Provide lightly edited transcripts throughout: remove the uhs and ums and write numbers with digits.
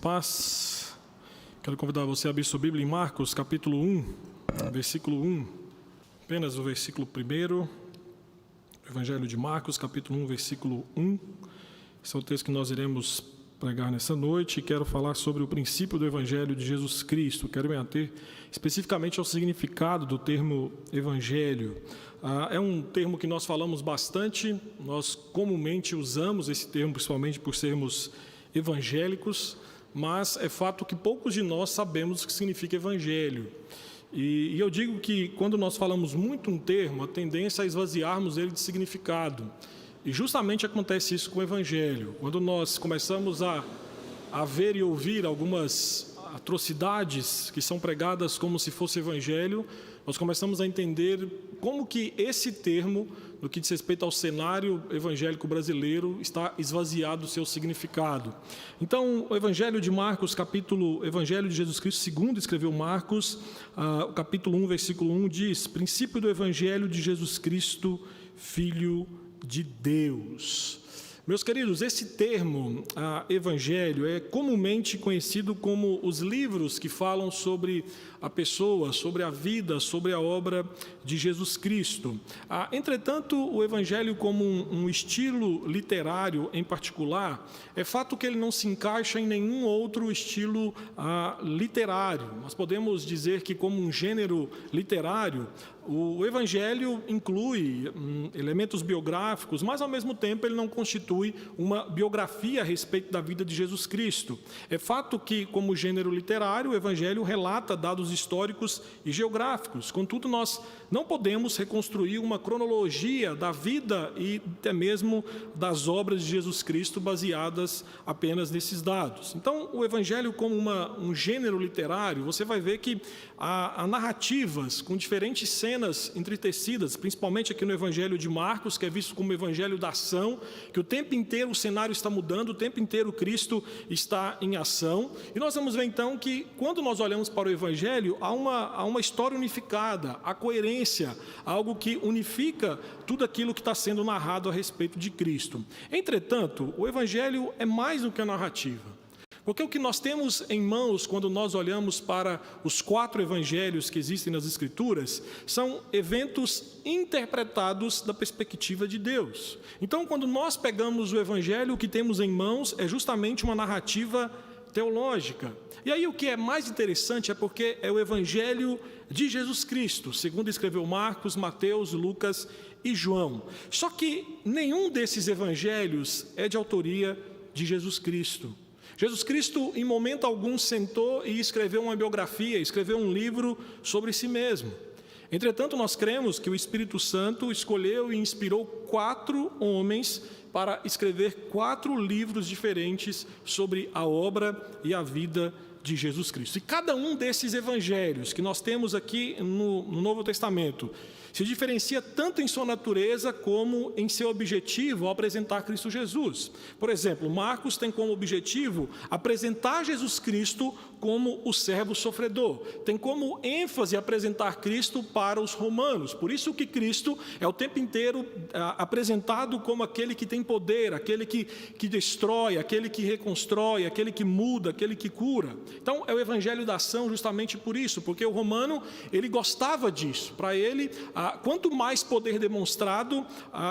paz. Quero convidar você a abrir sua Bíblia em Marcos, capítulo 1, versículo 1. Apenas o versículo 1, Evangelho de Marcos, capítulo 1, versículo 1. Esse é o texto que nós iremos pregar nessa noite e quero falar sobre o princípio do Evangelho de Jesus Cristo. Quero me ater especificamente ao significado do termo Evangelho. É um termo que nós falamos bastante, nós comumente usamos esse termo, principalmente por sermos evangélicos, mas é fato que poucos de nós sabemos o que significa Evangelho. E eu digo que quando nós falamos muito um termo, a tendência é esvaziarmos ele de significado. E justamente acontece isso com o Evangelho. Quando nós começamos a ver e ouvir algumas atrocidades que são pregadas como se fosse Evangelho, nós começamos a entender como que esse termo, no que diz respeito ao cenário evangélico brasileiro, está esvaziado do seu significado. Então, o Evangelho de Marcos, Evangelho de Jesus Cristo, segundo escreveu Marcos, o capítulo 1, versículo 1, diz: princípio do Evangelho de Jesus Cristo, Filho de Deus. Meus queridos, esse termo, evangelho, é comumente conhecido como os livros que falam sobre a pessoa, sobre a vida, sobre a obra de Jesus Cristo. Entretanto, o evangelho como um estilo literário em particular, é fato que ele não se encaixa em nenhum outro estilo literário. Nós podemos dizer que como um gênero literário, o Evangelho inclui elementos biográficos, mas ao mesmo tempo ele não constitui uma biografia a respeito da vida de Jesus Cristo. É fato que, como gênero literário, o Evangelho relata dados históricos e geográficos. Contudo, nós não podemos reconstruir uma cronologia da vida e até mesmo das obras de Jesus Cristo baseadas apenas nesses dados. Então, o Evangelho como um gênero literário, você vai ver que há narrativas com diferentes cenas entretecidas, principalmente aqui no Evangelho de Marcos, que é visto como o Evangelho da ação, que o tempo inteiro o cenário está mudando, o tempo inteiro Cristo está em ação. E nós vamos ver então que quando nós olhamos para o Evangelho, há uma história unificada, há coerência, algo que unifica tudo aquilo que está sendo narrado a respeito de Cristo. Entretanto, o Evangelho é mais do que a narrativa. Porque o que nós temos em mãos quando nós olhamos para os 4 evangelhos que existem nas Escrituras são eventos interpretados da perspectiva de Deus. Então, quando nós pegamos o evangelho, o que temos em mãos é justamente uma narrativa teológica. E aí o que é mais interessante é porque é o evangelho de Jesus Cristo, segundo escreveu Marcos, Mateus, Lucas e João. Só que nenhum desses evangelhos é de autoria de Jesus Cristo. Jesus Cristo, em momento algum, sentou e escreveu uma biografia, escreveu um livro sobre si mesmo. Entretanto, nós cremos que o Espírito Santo escolheu e inspirou 4 homens para escrever 4 livros diferentes sobre a obra e a vida de Jesus Cristo. E cada um desses evangelhos que nós temos aqui no Novo Testamento se diferencia tanto em sua natureza como em seu objetivo ao apresentar Cristo Jesus. Por exemplo, Marcos tem como objetivo apresentar Jesus Cristo como o servo sofredor. Tem como ênfase apresentar Cristo para os romanos. Por isso que Cristo é o tempo inteiro apresentado como aquele que tem poder, aquele que destrói, aquele que reconstrói, aquele que muda, aquele que cura. Então, é o evangelho da ação justamente por isso, porque o romano, ele gostava disso. Para ele, quanto mais poder demonstrado,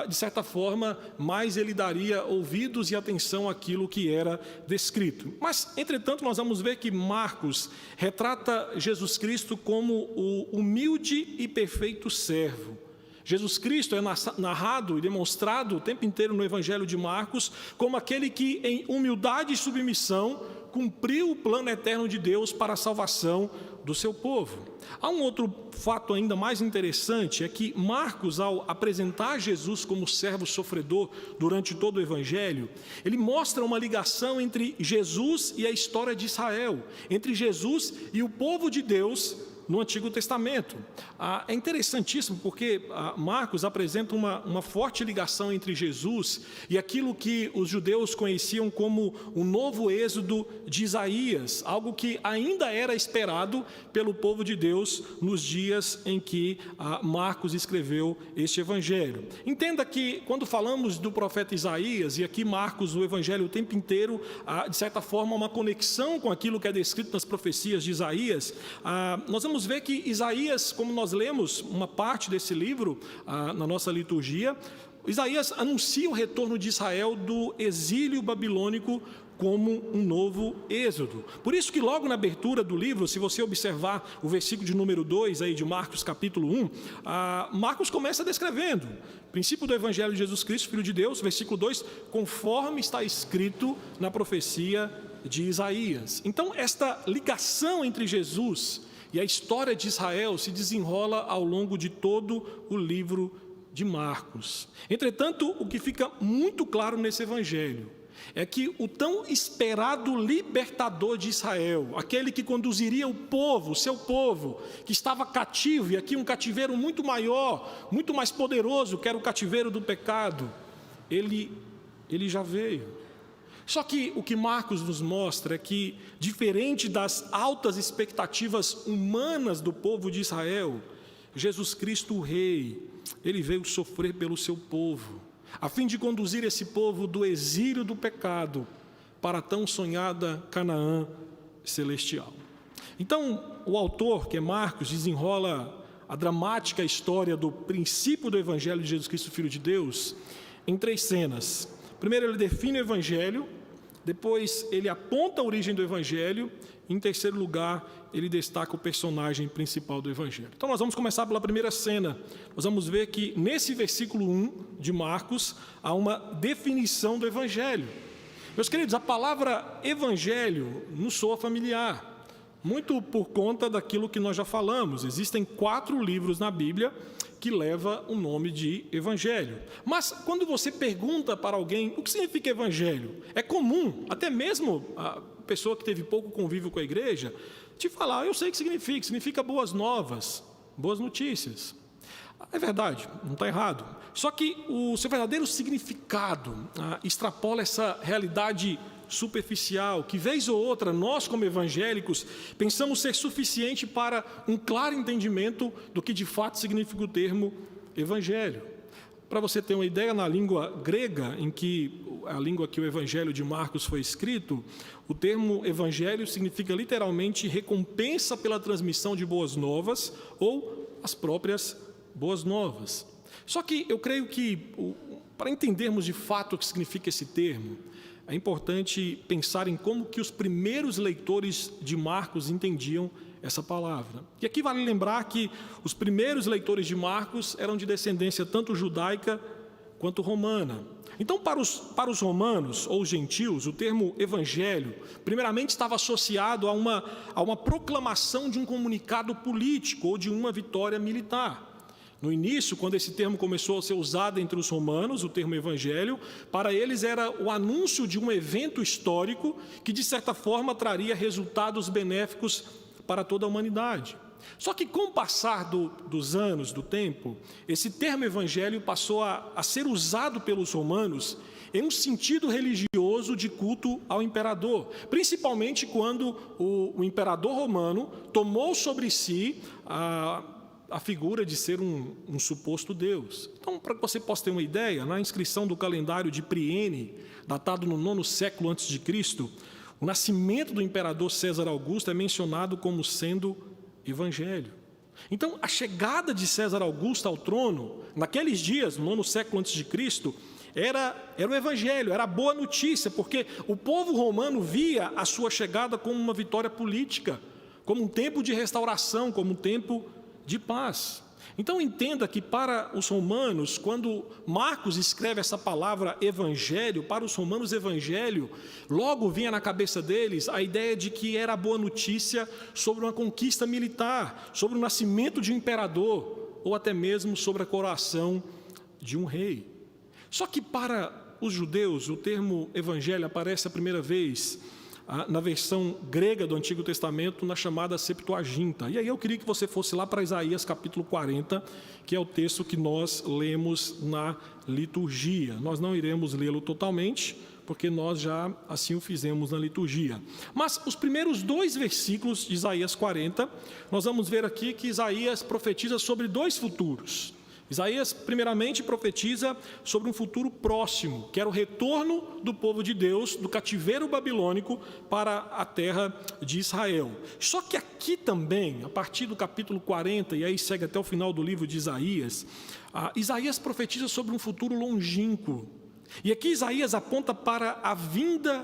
de certa forma, mais ele daria ouvidos e atenção àquilo que era descrito. Mas, entretanto, nós vamos ver que Marcos retrata Jesus Cristo como o humilde e perfeito servo. Jesus Cristo é narrado e demonstrado o tempo inteiro no Evangelho de Marcos como aquele que, em humildade e submissão, cumpriu o plano eterno de Deus para a salvação do seu povo. Há um outro fato ainda mais interessante, é que Marcos, ao apresentar Jesus como servo sofredor durante todo o Evangelho, ele mostra uma ligação entre Jesus e a história de Israel, entre Jesus e o povo de Deus no Antigo Testamento. É interessantíssimo porque Marcos apresenta uma forte ligação entre Jesus e aquilo que os judeus conheciam como o novo êxodo de Isaías, algo que ainda era esperado pelo povo de Deus nos dias em que Marcos escreveu este evangelho. Entenda que quando falamos do profeta Isaías, e aqui Marcos, o evangelho o tempo inteiro, de certa forma, uma conexão com aquilo que é descrito nas profecias de Isaías, nós vamos ver que Isaías, como nós lemos uma parte desse livro na nossa liturgia, Isaías anuncia o retorno de Israel do exílio babilônico como um novo êxodo. Por isso que logo na abertura do livro, se você observar o versículo de número 2 aí de Marcos capítulo 1, Marcos começa descrevendo o princípio do evangelho de Jesus Cristo, Filho de Deus, versículo 2, conforme está escrito na profecia de Isaías. Então esta ligação entre Jesus e a história de Israel se desenrola ao longo de todo o livro de Marcos. Entretanto, o que fica muito claro nesse evangelho é que o tão esperado libertador de Israel, aquele que conduziria o povo, seu povo, que estava cativo, e aqui um cativeiro muito maior, muito mais poderoso, que era o cativeiro do pecado, ele já veio. Só que o que Marcos nos mostra é que, diferente das altas expectativas humanas do povo de Israel, Jesus Cristo, o Rei, ele veio sofrer pelo seu povo, a fim de conduzir esse povo do exílio do pecado para a tão sonhada Canaã celestial. Então, o autor, que é Marcos, desenrola a dramática história do princípio do Evangelho de Jesus Cristo, Filho de Deus, em 3 cenas. Primeiro, ele define o Evangelho, depois ele aponta a origem do Evangelho, e em terceiro lugar, ele destaca o personagem principal do Evangelho. Então nós vamos começar pela primeira cena. Nós vamos ver que nesse versículo 1 de Marcos, há uma definição do Evangelho. Meus queridos, a palavra Evangelho nos soa familiar, muito por conta daquilo que nós já falamos. Existem 4 livros na Bíblia que leva o nome de Evangelho. Mas quando você pergunta para alguém o que significa Evangelho, é comum, até mesmo a pessoa que teve pouco convívio com a igreja, te falar, eu sei o que significa boas novas, boas notícias. É verdade, não está errado. Só que o seu verdadeiro significado extrapola essa realidade superficial, que vez ou outra nós como evangélicos pensamos ser suficiente para um claro entendimento do que de fato significa o termo evangelho. Para você ter uma ideia, na língua grega, em que a língua que o evangelho de Marcos foi escrito, o termo evangelho significa literalmente recompensa pela transmissão de boas novas ou as próprias boas novas. Só que eu creio que, para entendermos de fato o que significa esse termo, é importante pensar em como que os primeiros leitores de Marcos entendiam essa palavra. E aqui vale lembrar que os primeiros leitores de Marcos eram de descendência tanto judaica quanto romana. Então, para os romanos ou gentios, o termo evangelho, primeiramente estava associado a uma proclamação de um comunicado político ou de uma vitória militar. No início, quando esse termo começou a ser usado entre os romanos, o termo evangelho, para eles era o anúncio de um evento histórico que, de certa forma, traria resultados benéficos para toda a humanidade. Só que com o passar dos anos, do tempo, esse termo evangelho passou a ser usado pelos romanos em um sentido religioso de culto ao imperador, principalmente quando o imperador romano tomou sobre si a figura de ser um suposto Deus. Então, para que você possa ter uma ideia, na inscrição do calendário de Priene, datado no 9º século a.C., o nascimento do imperador César Augusto é mencionado como sendo evangelho. Então, a chegada de César Augusto ao trono, naqueles dias, no 9º século a.C., era o evangelho, era a boa notícia, porque o povo romano via a sua chegada como uma vitória política, como um tempo de restauração, como um tempo de paz. Então entenda que para os romanos, quando Marcos escreve essa palavra evangelho, para os romanos evangelho, logo vinha na cabeça deles a ideia de que era a boa notícia sobre uma conquista militar, sobre o nascimento de um imperador, ou até mesmo sobre a coroação de um rei. Só que para os judeus, o termo evangelho aparece a primeira vez na versão grega do Antigo Testamento, na chamada Septuaginta. E aí eu queria que você fosse lá para Isaías capítulo 40, que é o texto que nós lemos na liturgia. Nós não iremos lê-lo totalmente, porque nós já assim o fizemos na liturgia. Mas os primeiros 2 versículos de Isaías 40, nós vamos ver aqui que Isaías profetiza sobre 2 futuros. Isaías, primeiramente, profetiza sobre um futuro próximo, que era o retorno do povo de Deus, do cativeiro babilônico, para a terra de Israel. Só que aqui também, a partir do capítulo 40, e aí segue até o final do livro de Isaías, Isaías profetiza sobre um futuro longínquo. E aqui Isaías aponta para a vinda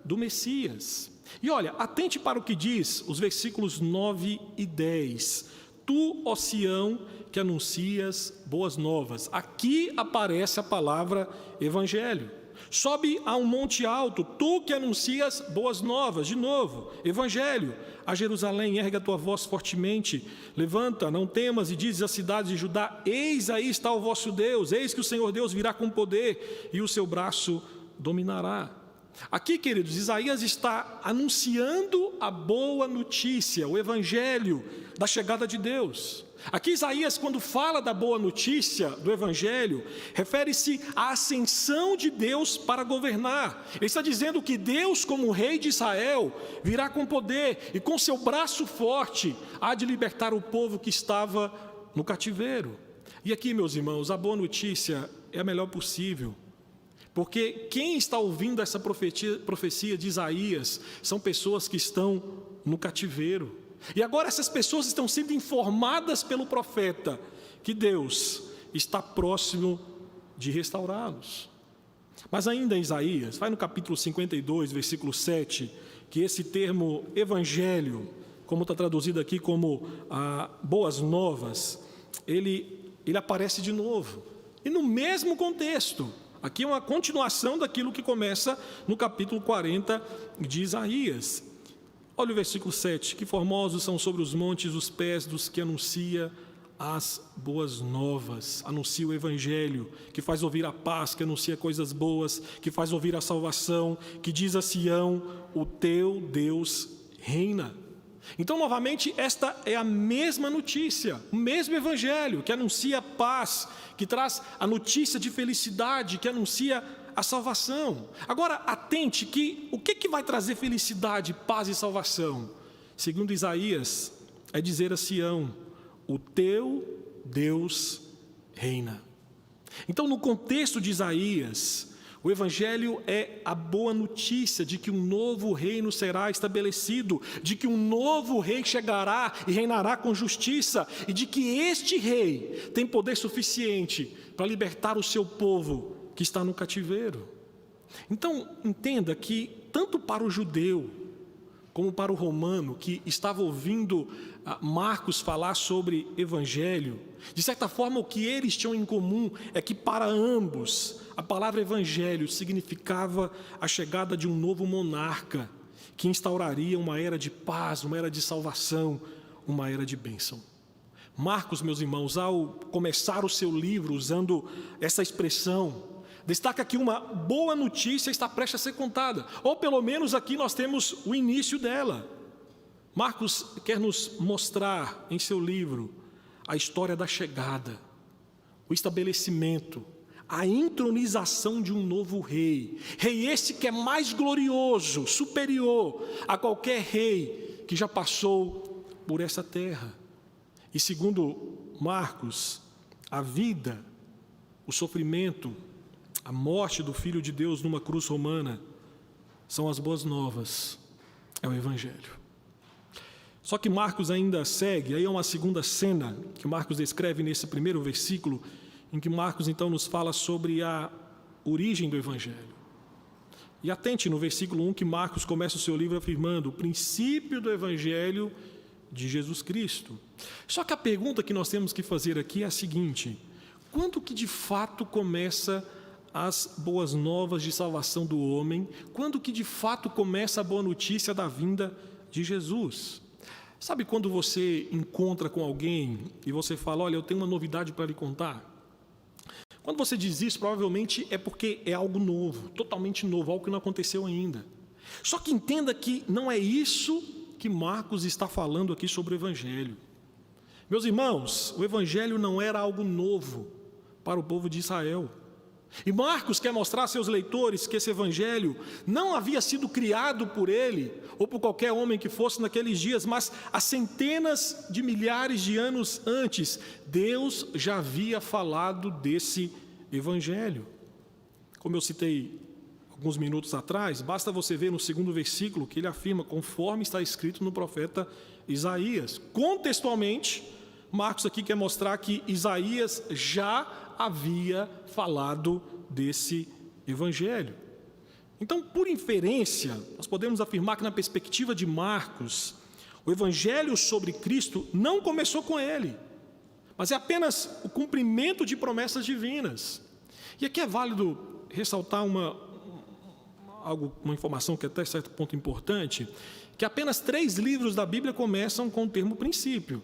do Messias. E olha, atente para o que diz os versículos 9 e 10. Tu, ó Sião, que anuncias boas novas. Aqui aparece a palavra evangelho. Sobe a um monte alto, tu que anuncias boas novas. De novo, evangelho. A Jerusalém, ergue a tua voz fortemente. Levanta, não temas, e dizes às cidades de Judá: eis aí está o vosso Deus. Eis que o Senhor Deus virá com poder, e o seu braço dominará. Aqui, queridos, Isaías está anunciando a boa notícia, o evangelho da chegada de Deus. Aqui Isaías, quando fala da boa notícia do evangelho, refere-se à ascensão de Deus para governar. Ele está dizendo que Deus, como rei de Israel, virá com poder e com seu braço forte há de libertar o povo que estava no cativeiro. E aqui, meus irmãos, a boa notícia é a melhor possível. Porque quem está ouvindo essa profecia de Isaías são pessoas que estão no cativeiro. E agora essas pessoas estão sendo informadas pelo profeta que Deus está próximo de restaurá-los. Mas ainda em Isaías, vai no capítulo 52, versículo 7, que esse termo evangelho, como está traduzido aqui como boas novas, ele aparece de novo. E no mesmo contexto. Aqui é uma continuação daquilo que começa no capítulo 40 de Isaías. Olha o versículo 7. Que formosos são sobre os montes os pés dos que anuncia as boas novas. Anuncia o evangelho, que faz ouvir a paz, que anuncia coisas boas, que faz ouvir a salvação, que diz a Sião: o teu Deus reina. Então, novamente, esta é a mesma notícia, o mesmo evangelho que anuncia a paz, que traz a notícia de felicidade, que anuncia a salvação. Agora, atente que o que vai trazer felicidade, paz e salvação? Segundo Isaías, é dizer a Sião: o teu Deus reina. Então, no contexto de Isaías, o evangelho é a boa notícia de que um novo reino será estabelecido, de que um novo rei chegará e reinará com justiça, e de que este rei tem poder suficiente para libertar o seu povo que está no cativeiro. Então, entenda que tanto para o judeu como para o romano que estava ouvindo Marcos falar sobre evangelho, de certa forma o que eles tinham em comum é que para ambos a palavra evangelho significava a chegada de um novo monarca que instauraria uma era de paz, uma era de salvação, uma era de bênção. Marcos, meus irmãos, ao começar o seu livro usando essa expressão, destaca que uma boa notícia está prestes a ser contada, ou pelo menos aqui nós temos o início dela. Marcos quer nos mostrar em seu livro a história da chegada, o estabelecimento, a entronização de um novo rei. Rei esse que é mais glorioso, superior a qualquer rei que já passou por essa terra. E segundo Marcos, a vida, o sofrimento, a morte do Filho de Deus numa cruz romana são as boas novas, é o evangelho. Só que Marcos ainda segue, aí é uma segunda cena que Marcos descreve nesse primeiro versículo, em que Marcos então nos fala sobre a origem do evangelho. E atente no versículo 1 que Marcos começa o seu livro afirmando o princípio do evangelho de Jesus Cristo. Só que a pergunta que nós temos que fazer aqui é a seguinte: quando que de fato começa as boas novas de salvação do homem? Quando que de fato começa a boa notícia da vinda de Jesus? Sabe quando você encontra com alguém e você fala: olha, eu tenho uma novidade para lhe contar? Quando você diz isso, provavelmente é porque é algo novo, totalmente novo, algo que não aconteceu ainda. Só que entenda que não é isso que Marcos está falando aqui sobre o Evangelho. Meus irmãos, o Evangelho não era algo novo para o povo de Israel. E Marcos quer mostrar a seus leitores que esse Evangelho não havia sido criado por ele ou por qualquer homem que fosse naqueles dias, mas há centenas de milhares de anos antes, Deus já havia falado desse Evangelho. Como eu citei alguns minutos atrás, basta você ver no segundo versículo que ele afirma, conforme está escrito no profeta Isaías. Contextualmente, Marcos aqui quer mostrar que Isaías já havia falado desse Evangelho. Então, por inferência, nós podemos afirmar que na perspectiva de Marcos, o Evangelho sobre Cristo não começou com ele, mas é apenas o cumprimento de promessas divinas. E aqui é válido ressaltar uma informação que é até certo ponto importante, que apenas 3 livros da Bíblia começam com o termo princípio.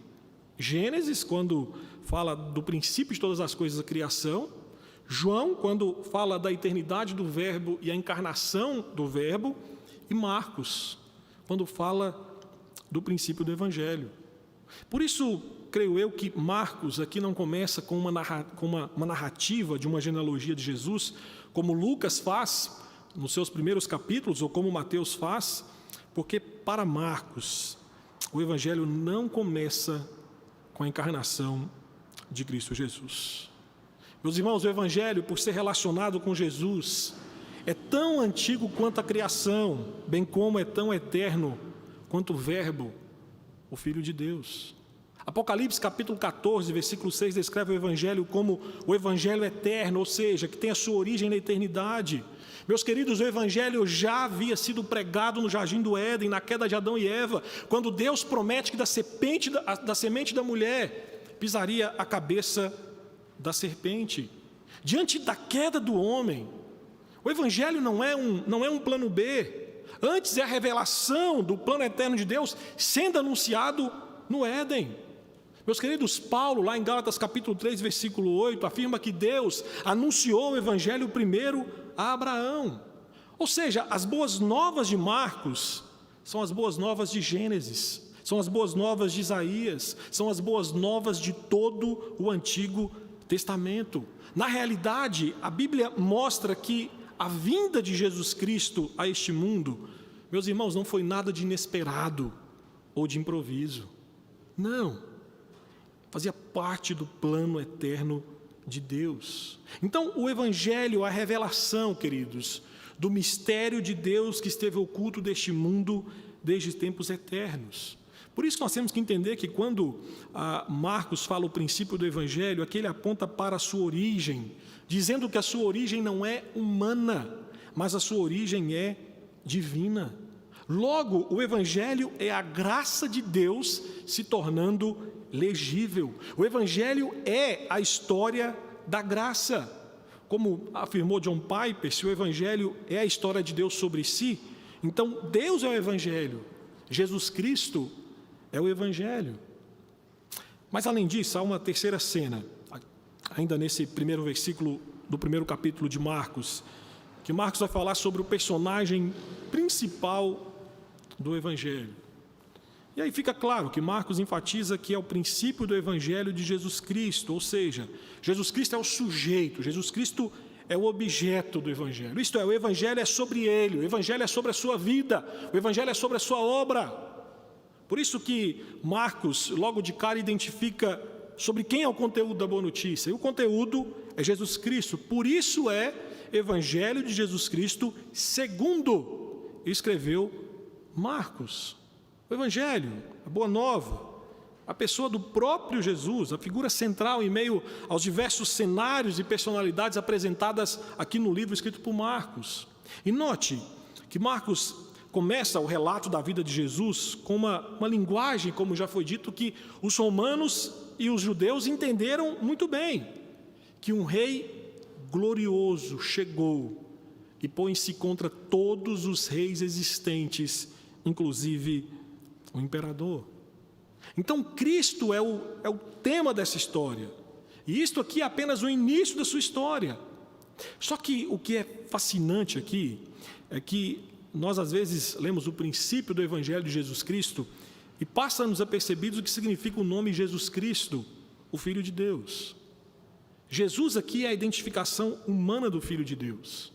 Gênesis, quando fala do princípio de todas as coisas da criação. João, quando fala da eternidade do Verbo e a encarnação do Verbo. E Marcos, quando fala do princípio do Evangelho. Por isso, creio eu que Marcos aqui não começa com uma narrativa de uma genealogia de Jesus, como Lucas faz nos seus primeiros capítulos, ou como Mateus faz, porque para Marcos, o Evangelho não começa com a encarnação de Cristo Jesus. Meus irmãos, o Evangelho, por ser relacionado com Jesus, é tão antigo quanto a criação, bem como é tão eterno quanto o Verbo, o Filho de Deus. Apocalipse capítulo 14, versículo 6, descreve o Evangelho como o Evangelho eterno, ou seja, que tem a sua origem na eternidade. Meus queridos, o Evangelho já havia sido pregado no Jardim do Éden, na queda de Adão e Eva, quando Deus promete que da semente da mulher pisaria a cabeça da serpente. Diante da queda do homem, o Evangelho não é um plano B, antes é a revelação do plano eterno de Deus sendo anunciado no Éden. Meus queridos, Paulo, lá em Gálatas capítulo 3, versículo 8, afirma que Deus anunciou o Evangelho primeiro a Abraão. Ou seja, as boas novas de Marcos são as boas novas de Gênesis, são as boas novas de Isaías, são as boas novas de todo o Antigo Testamento. Na realidade, a Bíblia mostra que a vinda de Jesus Cristo a este mundo, meus irmãos, não foi nada de inesperado ou de improviso. Não, fazia parte do plano eterno de Deus. Então, o Evangelho, a revelação, queridos, do mistério de Deus que esteve oculto deste mundo desde tempos eternos. Por isso que nós temos que entender que quando Marcos fala o princípio do Evangelho, aqui ele aponta para a sua origem, dizendo que a sua origem não é humana, mas a sua origem é divina. Logo, o Evangelho é a graça de Deus se tornando legível. O Evangelho é a história da graça. Como afirmou John Piper, se o Evangelho é a história de Deus sobre si, então Deus é o Evangelho, Jesus Cristo é o Evangelho. Mas além disso, há uma terceira cena, ainda nesse primeiro versículo do primeiro capítulo de Marcos, que Marcos vai falar sobre o personagem principal do Evangelho. E aí fica claro que Marcos enfatiza que é o princípio do Evangelho de Jesus Cristo, ou seja, Jesus Cristo é o sujeito, Jesus Cristo é o objeto do Evangelho. Isto é, o Evangelho é sobre ele, o Evangelho é sobre a sua vida, o Evangelho é sobre a sua obra. Por isso que Marcos, logo de cara, identifica sobre quem é o conteúdo da boa notícia. E o conteúdo é Jesus Cristo. Por isso é Evangelho de Jesus Cristo segundo escreveu Marcos. O Evangelho, a boa nova, a pessoa do próprio Jesus, a figura central em meio aos diversos cenários e personalidades apresentadas aqui no livro escrito por Marcos. E note que Marcos começa o relato da vida de Jesus com uma linguagem, como já foi dito, que os romanos e os judeus entenderam muito bem, que um rei glorioso chegou e põe-se contra todos os reis existentes, inclusive o imperador. Então Cristo é o tema dessa história, e isto aqui é apenas o início da sua história. Só que o que é fascinante aqui é que nós às vezes lemos o princípio do Evangelho de Jesus Cristo e passa-nos apercebidos o que significa o nome Jesus Cristo, o Filho de Deus. Jesus aqui é a identificação humana do Filho de Deus.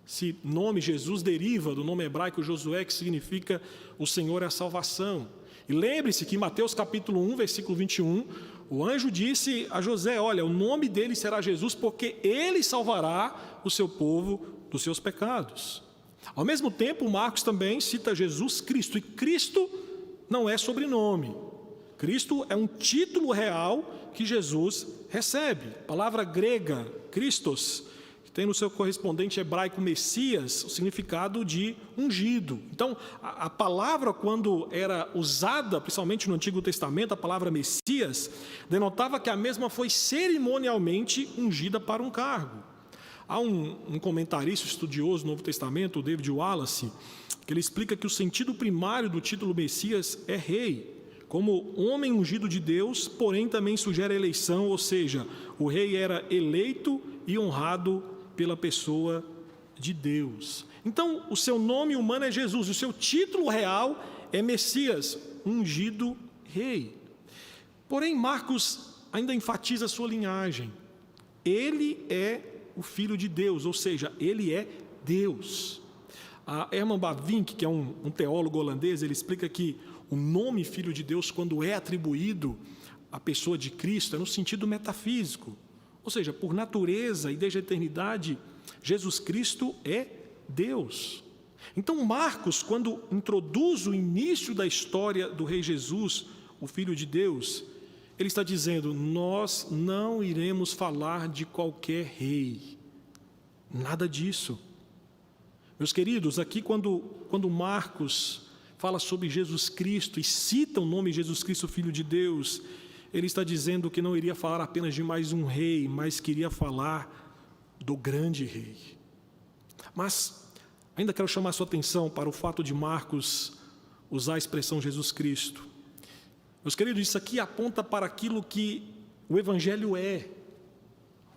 Esse nome Jesus deriva do nome hebraico Josué, que significa o Senhor é a salvação. E lembre-se que em Mateus capítulo 1, versículo 21, o anjo disse a José: olha, o nome dele será Jesus, porque ele salvará o seu povo dos seus pecados. Ao mesmo tempo, Marcos também cita Jesus Cristo, e Cristo não é sobrenome. Cristo é um título real que Jesus recebe. A palavra grega, Christos, que tem no seu correspondente hebraico Messias, o significado de ungido. Então, a palavra, quando era usada, principalmente no Antigo Testamento, a palavra Messias, denotava que a mesma foi cerimonialmente ungida para um cargo. Há um comentarista estudioso do Novo Testamento, o David Wallace, que ele explica que o sentido primário do título Messias é rei, como homem ungido de Deus, porém também sugere a eleição, ou seja, o rei era eleito e honrado pela pessoa de Deus. Então, o seu nome humano é Jesus, o seu título real é Messias, ungido rei. Porém, Marcos ainda enfatiza a sua linhagem. Ele é o Filho de Deus, ou seja, ele é Deus. A Herman Bavinck, que é um teólogo holandês, ele explica que o nome Filho de Deus, quando é atribuído à pessoa de Cristo, é no sentido metafísico. Ou seja, por natureza e desde a eternidade, Jesus Cristo é Deus. Então, Marcos, quando introduz o início da história do Rei Jesus, o Filho de Deus, ele está dizendo: nós não iremos falar de qualquer rei. Nada disso. Meus queridos, aqui quando Marcos fala sobre Jesus Cristo e cita o nome Jesus Cristo, Filho de Deus, ele está dizendo que não iria falar apenas de mais um rei, mas queria falar do grande rei. Mas ainda quero chamar a sua atenção para o fato de Marcos usar a expressão Jesus Cristo. Meus queridos, isso aqui aponta para aquilo que o Evangelho é.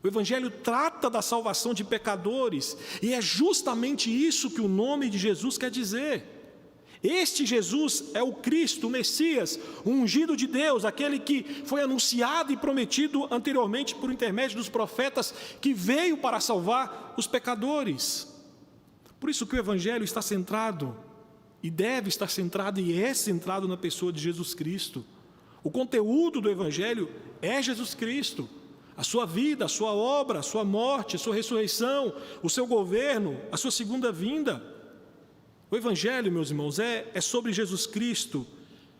O Evangelho trata da salvação de pecadores, e é justamente isso que o nome de Jesus quer dizer. Este Jesus é o Cristo, o Messias, o ungido de Deus, aquele que foi anunciado e prometido anteriormente por intermédio dos profetas, que veio para salvar os pecadores. Por isso que o Evangelho está centrado, e deve estar centrado, e é centrado na pessoa de Jesus Cristo. O conteúdo do Evangelho é Jesus Cristo. A sua vida, a sua obra, a sua morte, a sua ressurreição, o seu governo, a sua segunda vinda. O Evangelho, meus irmãos, é sobre Jesus Cristo,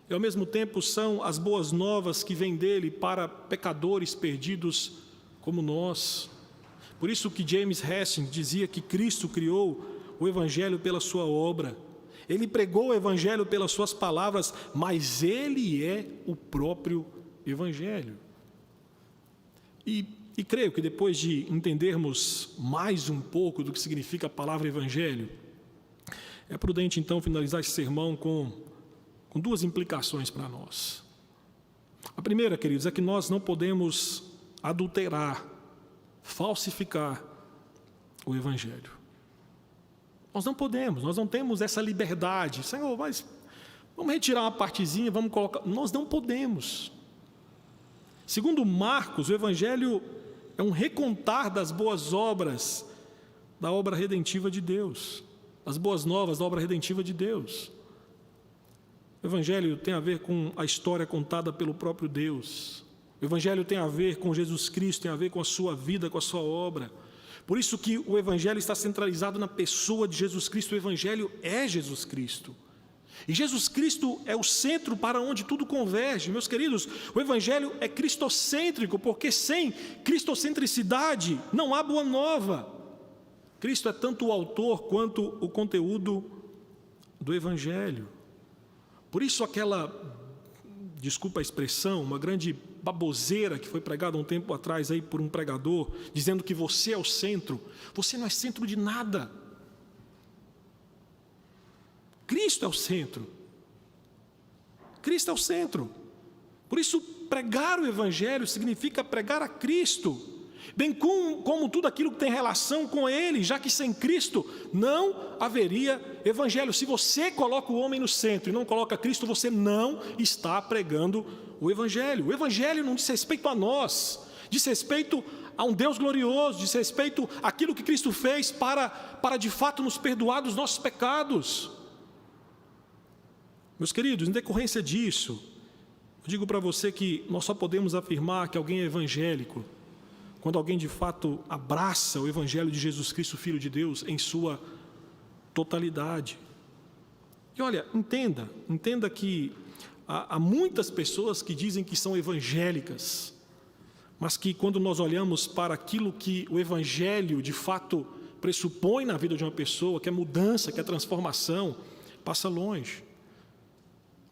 e ao mesmo tempo são as boas novas que vêm dele para pecadores perdidos como nós. Por isso que James Hessing dizia que Cristo criou o Evangelho pela sua obra. Ele pregou o Evangelho pelas suas palavras, mas ele é o próprio Evangelho. E creio que depois de entendermos mais um pouco do que significa a palavra Evangelho, é prudente então finalizar esse sermão com duas implicações para nós. A primeira, queridos, é que nós não podemos adulterar, falsificar o Evangelho. Nós não podemos, nós não temos essa liberdade. Senhor, mas vamos retirar uma partezinha, vamos colocar... Nós não podemos. Segundo Marcos, o Evangelho é um recontar das boas obras da obra redentiva de Deus, as boas novas da obra redentiva de Deus. O Evangelho tem a ver com a história contada pelo próprio Deus. O Evangelho tem a ver com Jesus Cristo, tem a ver com a sua vida, com a sua obra. Por isso que o Evangelho está centralizado na pessoa de Jesus Cristo. O Evangelho é Jesus Cristo. E Jesus Cristo é o centro para onde tudo converge. Meus queridos, o Evangelho é cristocêntrico, porque sem cristocentricidade não há boa nova. Cristo é tanto o autor quanto o conteúdo do Evangelho. Por isso desculpa a expressão, uma grande baboseira que foi pregada um tempo atrás aí por um pregador, dizendo que você é o centro. Você não é centro de nada. Cristo é o centro. Cristo é o centro. Por isso, pregar o Evangelho significa pregar a Cristo. bem como tudo aquilo que tem relação com ele, já que sem Cristo não haveria evangelho. Se você coloca o homem no centro e não coloca Cristo, você não está pregando o evangelho. O evangelho não diz respeito a nós, diz respeito a um Deus glorioso, diz respeito àquilo que Cristo fez para de fato nos perdoar dos nossos pecados. Meus queridos, em decorrência disso, eu digo para você que nós só podemos afirmar que alguém é evangélico quando alguém de fato abraça o evangelho de Jesus Cristo, Filho de Deus, em sua totalidade. E olha, entenda que há muitas pessoas que dizem que são evangélicas, mas que quando nós olhamos para aquilo que o evangelho de fato pressupõe na vida de uma pessoa, que é mudança, que é transformação, passa longe.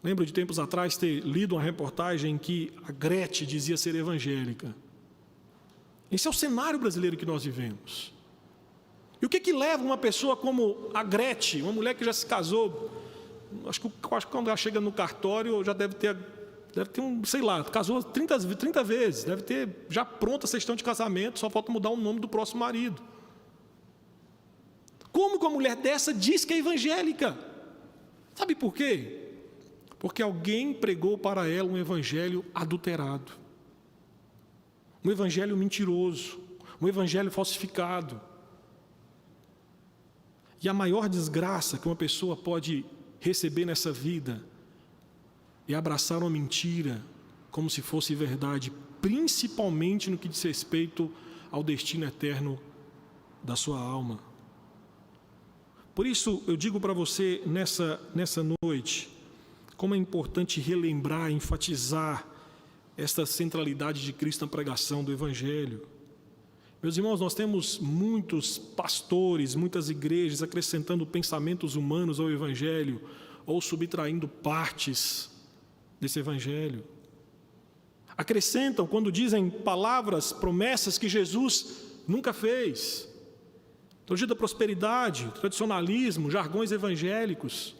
Lembro de tempos atrás ter lido uma reportagem em que a Gretchen dizia ser evangélica. Esse é o cenário brasileiro que nós vivemos. E o que leva uma pessoa como a Gretchen, uma mulher que já se casou, acho que quando ela chega no cartório já deve ter casou 30 vezes, deve ter já pronta a certidão de casamento, só falta mudar o nome do próximo marido. Como que uma mulher dessa diz que é evangélica? Sabe por quê? Porque alguém pregou para ela um evangelho adulterado, um evangelho mentiroso, um evangelho falsificado. E a maior desgraça que uma pessoa pode receber nessa vida é abraçar uma mentira como se fosse verdade, principalmente no que diz respeito ao destino eterno da sua alma. Por isso eu digo para você nessa noite, como é importante relembrar, enfatizar esta centralidade de Cristo na pregação do Evangelho. Meus irmãos, nós temos muitos pastores, muitas igrejas acrescentando pensamentos humanos ao Evangelho ou subtraindo partes desse Evangelho. Acrescentam quando dizem palavras, promessas que Jesus nunca fez. Teologia da prosperidade, tradicionalismo, jargões evangélicos.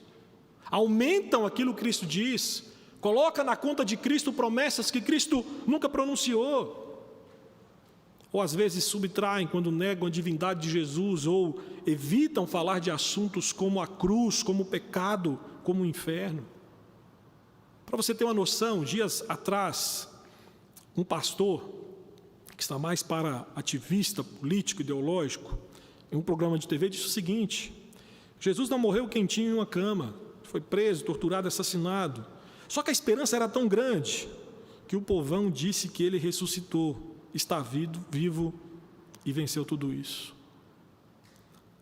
Aumentam aquilo que Cristo diz, coloca na conta de Cristo promessas que Cristo nunca pronunciou. Ou às vezes subtraem quando negam a divindade de Jesus, ou evitam falar de assuntos como a cruz, como o pecado, como o inferno. Para você ter uma noção, dias atrás, um pastor, que está mais para ativista, político, ideológico, em um programa de TV, disse o seguinte: Jesus não morreu quentinho em uma cama, foi preso, torturado, assassinado. Só que a esperança era tão grande que o povão disse que ele ressuscitou, está vivo e venceu tudo isso.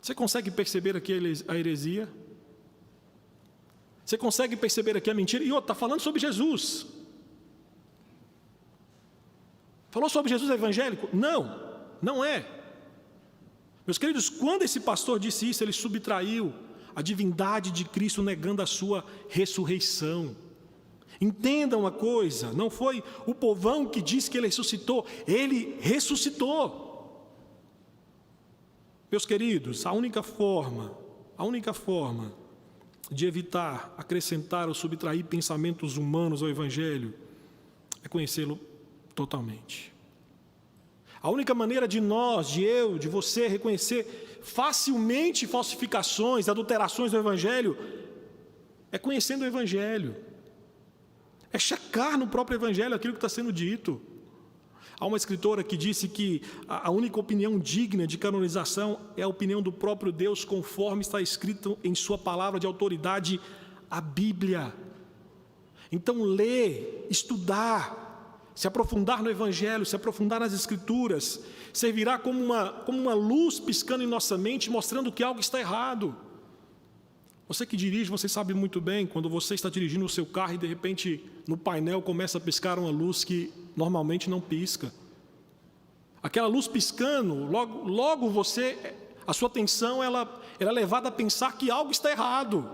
Você consegue perceber aqui a heresia? Você consegue perceber aqui a mentira? E está falando sobre Jesus. Falou sobre Jesus evangélico? Não, não é. Meus queridos, quando esse pastor disse isso, ele subtraiu a divindade de Cristo, negando a sua ressurreição. Entendam uma coisa, não foi o povão que disse que ele ressuscitou. Meus queridos, a única forma de evitar, acrescentar ou subtrair pensamentos humanos ao Evangelho é conhecê-lo totalmente. A única maneira de nós, de eu, de você reconhecer facilmente falsificações, adulterações do Evangelho é conhecendo o Evangelho. É checar no próprio Evangelho aquilo que está sendo dito. Há uma escritora que disse que a única opinião digna de canonização é a opinião do próprio Deus, conforme está escrito em sua palavra de autoridade, a Bíblia. Então, ler, estudar, se aprofundar no Evangelho, se aprofundar nas Escrituras, servirá como uma luz piscando em nossa mente, mostrando que algo está errado. Você que dirige, você sabe muito bem, quando você está dirigindo o seu carro e de repente no painel começa a piscar uma luz que normalmente não pisca. Aquela luz piscando, logo a sua atenção ela é levada a pensar que algo está errado,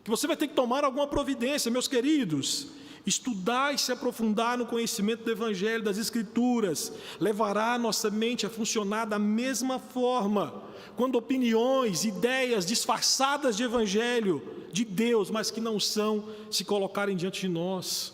que você vai ter que tomar alguma providência. Meus queridos, estudar e se aprofundar no conhecimento do Evangelho, das Escrituras, levará a nossa mente a funcionar da mesma forma, quando opiniões, ideias disfarçadas de Evangelho, de Deus, mas que não são, se colocarem diante de nós.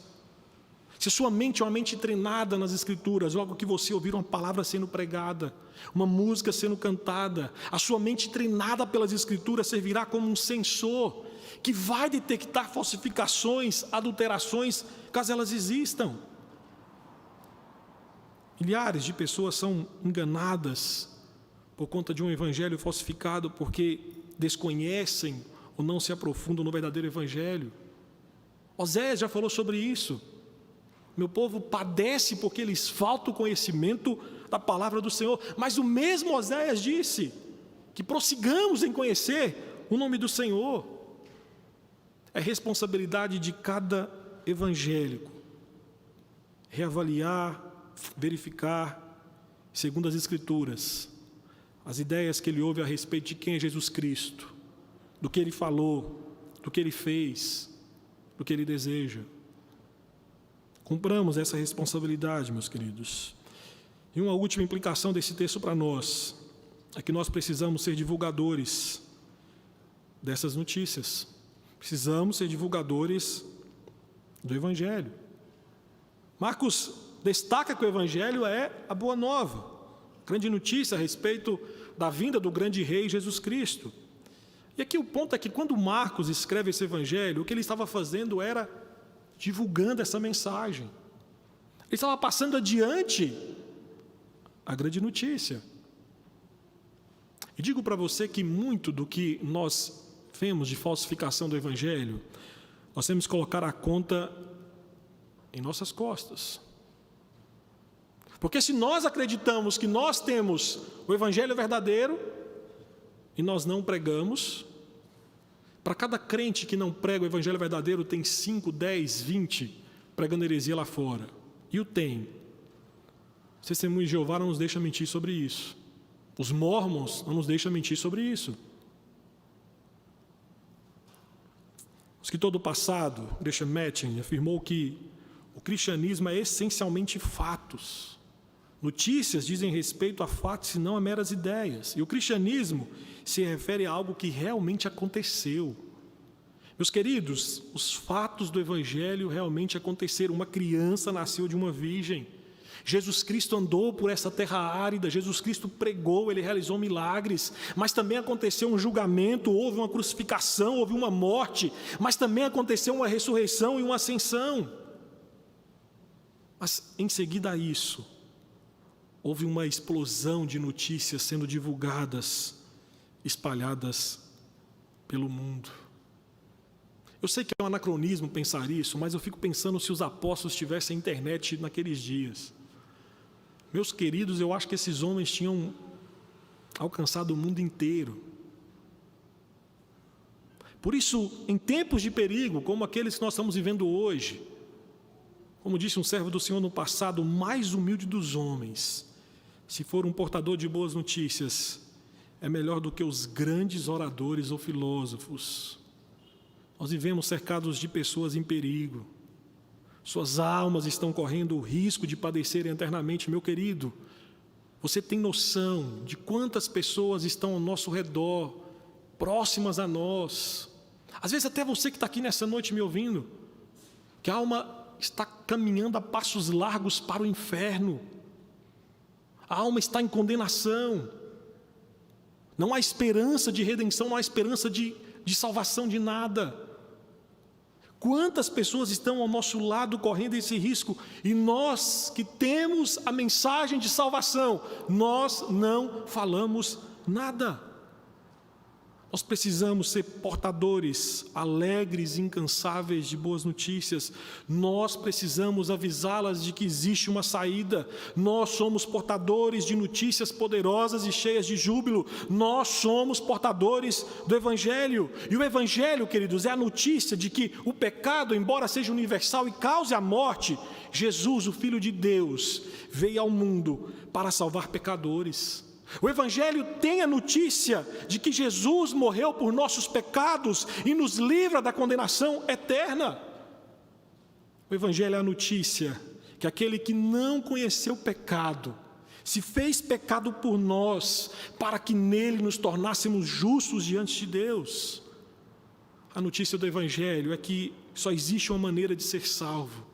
Se a sua mente é uma mente treinada nas Escrituras, logo que você ouvir uma palavra sendo pregada, uma música sendo cantada, a sua mente treinada pelas Escrituras servirá como um sensor que vai detectar falsificações, adulterações, caso elas existam. Milhares de pessoas são enganadas por conta de um evangelho falsificado porque desconhecem ou não se aprofundam no verdadeiro evangelho. Oséias já falou sobre isso. Meu povo padece porque lhes falta o conhecimento da palavra do Senhor. Mas o mesmo Oséias disse que prossigamos em conhecer o nome do Senhor. É responsabilidade de cada evangélico reavaliar, verificar, segundo as Escrituras, as ideias que ele ouve a respeito de quem é Jesus Cristo, do que ele falou, do que ele fez, do que ele deseja. Cumpramos essa responsabilidade, meus queridos. E uma última implicação desse texto para nós é que nós precisamos ser divulgadores dessas notícias. Precisamos ser divulgadores do Evangelho. Marcos destaca que o Evangelho é a boa nova, grande notícia a respeito da vinda do grande rei Jesus Cristo. E aqui o ponto é que quando Marcos escreve esse Evangelho, o que ele estava fazendo era divulgando essa mensagem. Ele estava passando adiante a grande notícia. E digo para você que muito do que nós vemos de falsificação do Evangelho, nós temos que colocar a conta em nossas costas. Porque se nós acreditamos que nós temos o Evangelho verdadeiro e nós não pregamos, para cada crente que não prega o Evangelho verdadeiro, tem 5, 10, 20 pregando heresia lá fora. E o tem. Os Testemunhos de Jeová não nos deixam mentir sobre isso. Os Mormons não nos deixam mentir sobre isso. Os que todo o passado, Gresham Machen, afirmou que o cristianismo é essencialmente fatos. Notícias dizem respeito a fatos e não a meras ideias. E o cristianismo se refere a algo que realmente aconteceu. Meus queridos, os fatos do Evangelho realmente aconteceram. Uma criança nasceu de uma virgem. Jesus Cristo andou por essa terra árida, Jesus Cristo pregou, Ele realizou milagres, mas também aconteceu um julgamento, houve uma crucificação, houve uma morte, mas também aconteceu uma ressurreição e uma ascensão. Mas em seguida a isso, houve uma explosão de notícias sendo divulgadas, espalhadas pelo mundo. Eu sei que é um anacronismo pensar isso, mas eu fico pensando se os apóstolos tivessem internet naqueles dias. Meus queridos, eu acho que esses homens tinham alcançado o mundo inteiro. Por isso, em tempos de perigo, como aqueles que nós estamos vivendo hoje, como disse um servo do Senhor no passado, o mais humilde dos homens, se for um portador de boas notícias, é melhor do que os grandes oradores ou filósofos. Nós vivemos cercados de pessoas em perigo. Suas almas estão correndo o risco de padecerem eternamente. Meu querido, você tem noção de quantas pessoas estão ao nosso redor, próximas a nós? Às vezes até você que está aqui nessa noite me ouvindo, que a alma está caminhando a passos largos para o inferno. A alma está em condenação. Não há esperança de redenção, não há esperança de salvação de nada. Quantas pessoas estão ao nosso lado correndo esse risco, e nós que temos a mensagem de salvação, nós não falamos nada. Nós precisamos ser portadores alegres e incansáveis de boas notícias. Nós precisamos avisá-las de que existe uma saída. Nós somos portadores de notícias poderosas e cheias de júbilo. Nós somos portadores do Evangelho. E o Evangelho, queridos, é a notícia de que o pecado, embora seja universal e cause a morte, Jesus, o Filho de Deus, veio ao mundo para salvar pecadores. O Evangelho tem a notícia de que Jesus morreu por nossos pecados e nos livra da condenação eterna. O Evangelho é a notícia que aquele que não conheceu o pecado se fez pecado por nós, para que nele nos tornássemos justos diante de Deus. A notícia do Evangelho é que só existe uma maneira de ser salvo: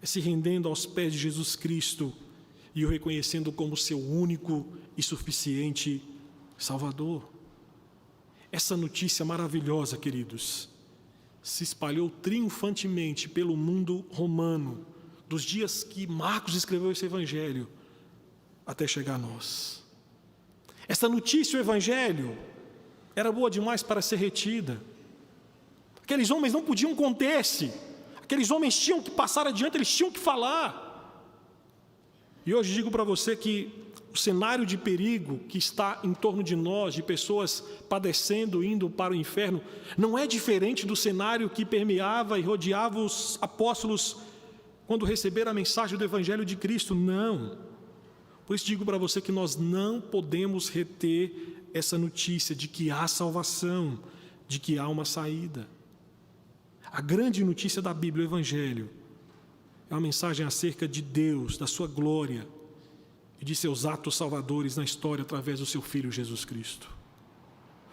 é se rendendo aos pés de Jesus Cristo e o reconhecendo como seu único e suficiente Salvador. Essa notícia maravilhosa, queridos, se espalhou triunfantemente pelo mundo romano, dos dias que Marcos escreveu esse evangelho, até chegar a nós. Essa notícia, o evangelho, era boa demais para ser retida. Aqueles homens não podiam conter-se. Aqueles homens tinham que passar adiante, eles tinham que falar. E hoje digo para você que o cenário de perigo que está em torno de nós, de pessoas padecendo, indo para o inferno, não é diferente do cenário que permeava e rodeava os apóstolos quando receberam a mensagem do Evangelho de Cristo. Não. Por isso digo para você que nós não podemos reter essa notícia de que há salvação, de que há uma saída. A grande notícia da Bíblia, o Evangelho, é uma mensagem acerca de Deus, da sua glória e de seus atos salvadores na história através do seu Filho Jesus Cristo.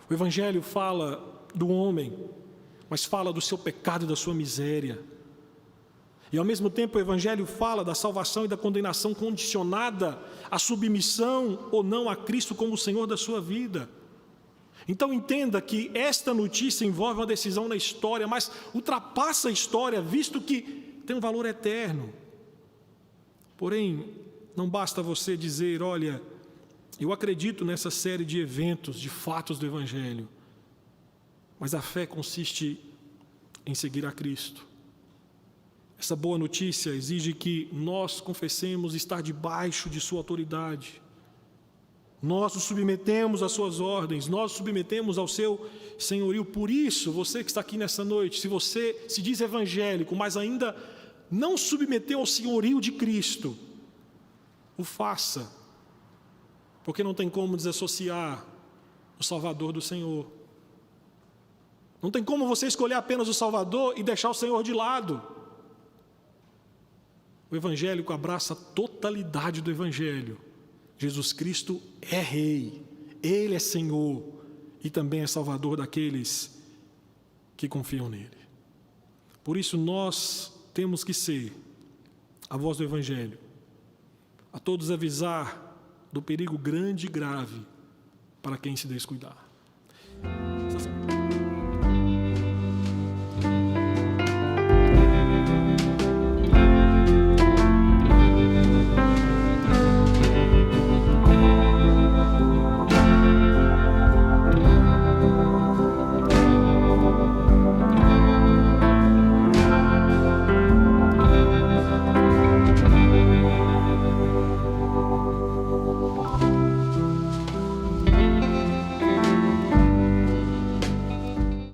O Evangelho fala do homem, mas fala do seu pecado e da sua miséria. E ao mesmo tempo o Evangelho fala da salvação e da condenação condicionada à submissão ou não a Cristo como o Senhor da sua vida. Então entenda que esta notícia envolve uma decisão na história, mas ultrapassa a história, visto que tem um valor eterno. Porém, não basta você dizer, olha, eu acredito nessa série de eventos, de fatos do Evangelho, mas a fé consiste em seguir a Cristo. Essa boa notícia exige que nós confessemos estar debaixo de sua autoridade. Nós nos submetemos às suas ordens, nós nos submetemos ao seu senhorio. Por isso, você que está aqui nessa noite, se você se diz evangélico, mas ainda não submeteu ao senhorio de Cristo, o faça, porque não tem como desassociar o Salvador do Senhor. Não tem como você escolher apenas o Salvador e deixar o Senhor de lado. O evangélico abraça a totalidade do Evangelho. Jesus Cristo é Rei, Ele é Senhor e também é Salvador daqueles que confiam nele. Por isso nós temos que ser a voz do Evangelho, a todos avisar do perigo grande e grave para quem se descuidar.